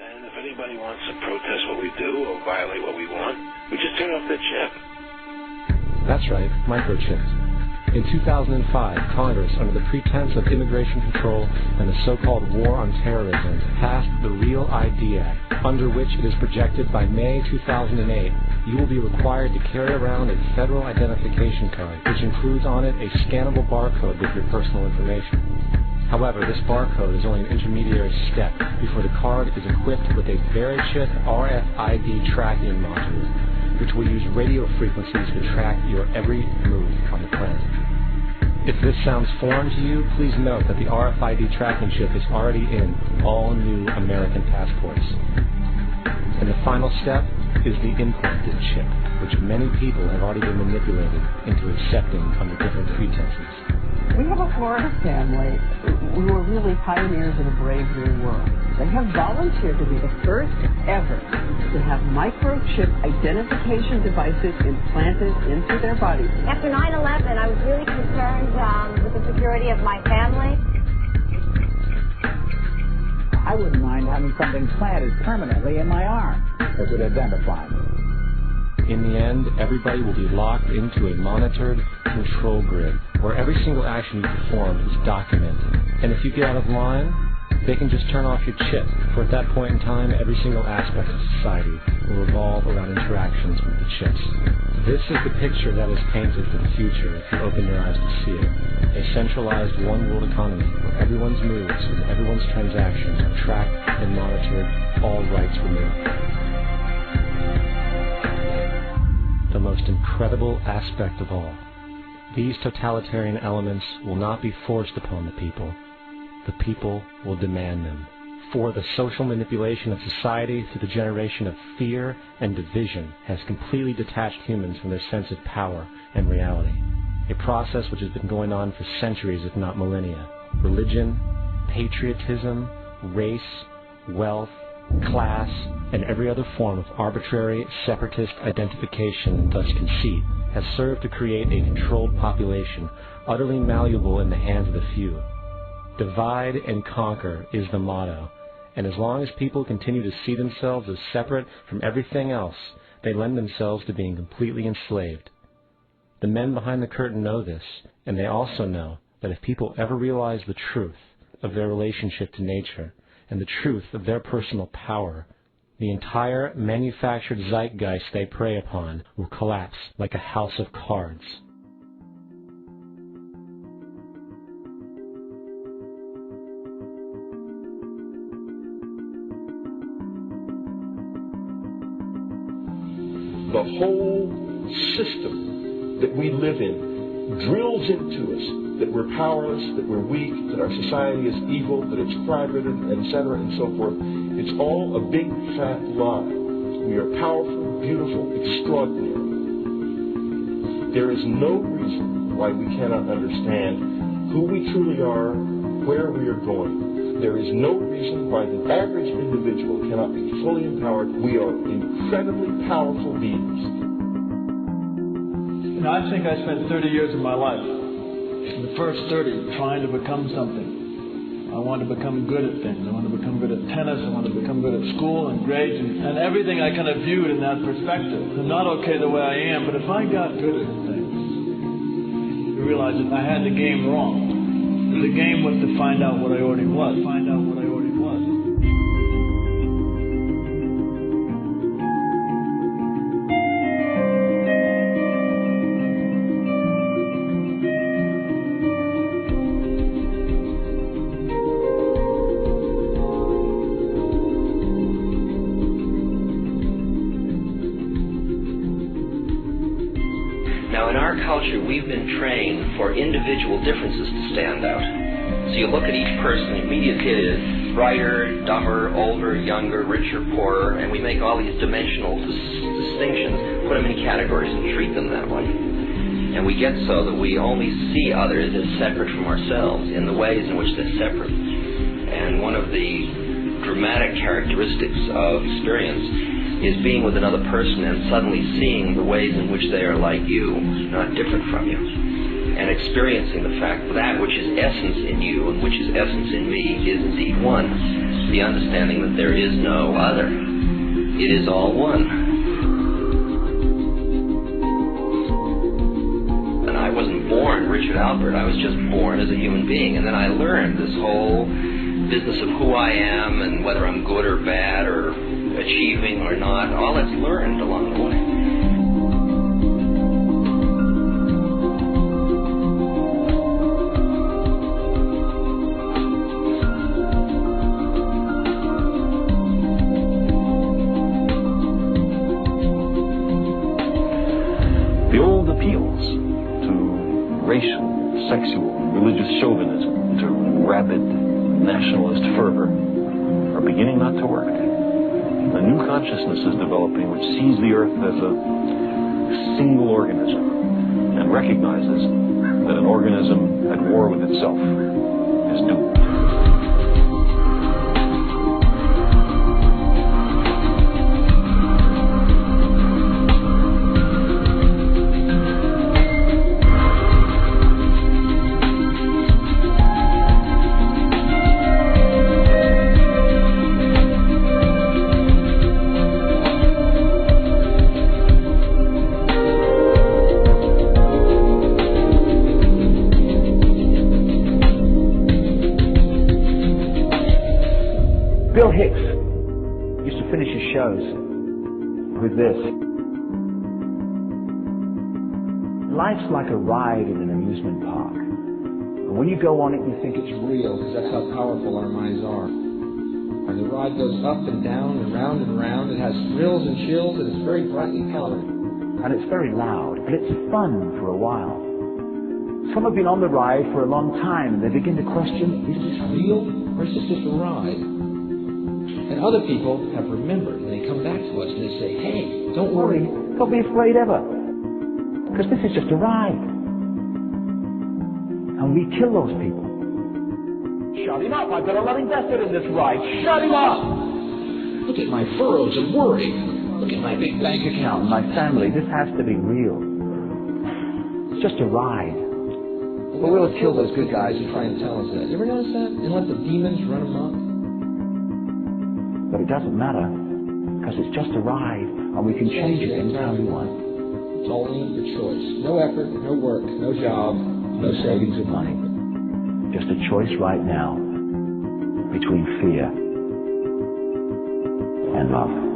And if anybody wants to protest what we do or violate what we want, we just turn off their chip. That's right, microchips. In 2005, Congress, under the pretense of immigration control and the so-called War on Terrorism, passed the REAL ID Act, under which it is projected by May 2008, you will be required to carry around a federal identification card, which includes on it a scannable barcode with your personal information. However, this barcode is only an intermediary step before the card is equipped with a very chip RFID tracking module, which will use radio frequencies to track your every move on the planet. If this sounds foreign to you, please note that the RFID tracking chip is already in all new American passports. And the final step is the implanted chip, which many people have already been manipulated into accepting under different pretenses. We have a Florida family who are really pioneers in a brave new world. They have volunteered to be the first ever to have microchip identification devices implanted into their bodies. After 9/11, I was really concerned with the security of my family. I wouldn't mind having something planted permanently in my arm that would identify me. In the end, everybody will be locked into a monitored control grid where every single action you perform is documented. And if you get out of line, they can just turn off your chip, for at that point in time, every single aspect of society will revolve around interactions with the chips. This is the picture that is painted for the future if you open your eyes to see it. A centralized one-world economy where everyone's moves and everyone's transactions are tracked and monitored, all rights removed. The most incredible aspect of all. These totalitarian elements will not be forced upon the people. The people will demand them. For the social manipulation of society through the generation of fear and division has completely detached humans from their sense of power and reality. A process which has been going on for centuries, if not millennia. Religion, patriotism, race, wealth, class, and every other form of arbitrary, separatist identification and thus conceit has served to create a controlled population, utterly malleable in the hands of the few. Divide and conquer is the motto, and as long as people continue to see themselves as separate from everything else, they lend themselves to being completely enslaved. The men behind the curtain know this, and they also know that if people ever realize the truth of their relationship to nature, and the truth of their personal power, the entire manufactured zeitgeist they prey upon will collapse like a house of cards. The whole system that we live in drills into us that we're powerless, that we're weak, that our society is evil, that it's crime-ridden, etc., and so forth. It's all a big, fat lie. We are powerful, beautiful, extraordinary. There is no reason why we cannot understand who we truly are, where we are going. There is no reason why the average individual cannot be fully empowered. We are incredibly powerful beings. You know, I think I spent 30 years of my life, in the first 30, trying to become something. I wanted to become good at things. I wanted to become good at tennis. I wanted to become good at school and grades and everything I kind of viewed in that perspective. I'm not okay the way I am, but if I got good at things, you realize that I had the game wrong. The game was to find out what I already was. Find out what I already was. Now, in our culture, we've been trained for individual differences to stand out. So you look at each person, the immediate hit is brighter, dumber, older, younger, richer, poorer, and we make all these dimensional distinctions, put them in categories and treat them that way. And we get so that we only see others as separate from ourselves in the ways in which they're separate. And one of the dramatic characteristics of experience is being with another person and suddenly seeing the ways in which they are like you, not different from you. And experiencing the fact that which is essence in you and which is essence in me is indeed one. the understanding that there is no other. It is all one. And I wasn't born Richard Albert. I was just born as a human being. And then I learned this whole business of who I am and whether I'm good or bad or achieving or not. All that's learned along the way. The old appeals to racial, sexual, religious chauvinism, to rabid nationalist fervor are beginning not to work. A new consciousness is developing which sees the earth as a single organism and recognizes that an organism at war with itself is doomed. Bill Hicks used to finish his shows with this. Life's like a ride in an amusement park. And when you go on it, you think it's real, because that's how powerful our minds are. And the ride goes up and down and round and round. It has thrills and chills, and it's very brightly colored. And it's very loud, but it's fun for a while. Some have been on the ride for a long time, and they begin to question, is this real, or is this just a ride? And other people have remembered, and they come back to us and they say, hey, don't worry, don't be afraid ever, because this is just a ride. And we kill those people. Shut him up, I've got a lot invested in this ride. Shut him up! Look at my furrows of worry. Look at my big bank account and my family. This has to be real. It's just a ride. But we'll kill those good guys who try and tell us that. You ever notice that? And let the demons run amok? But it doesn't matter, because it's just a ride, and we can change it anytime we want. It's all in for choice. No effort, no work, no job, no savings of money. Just a choice right now between fear and love.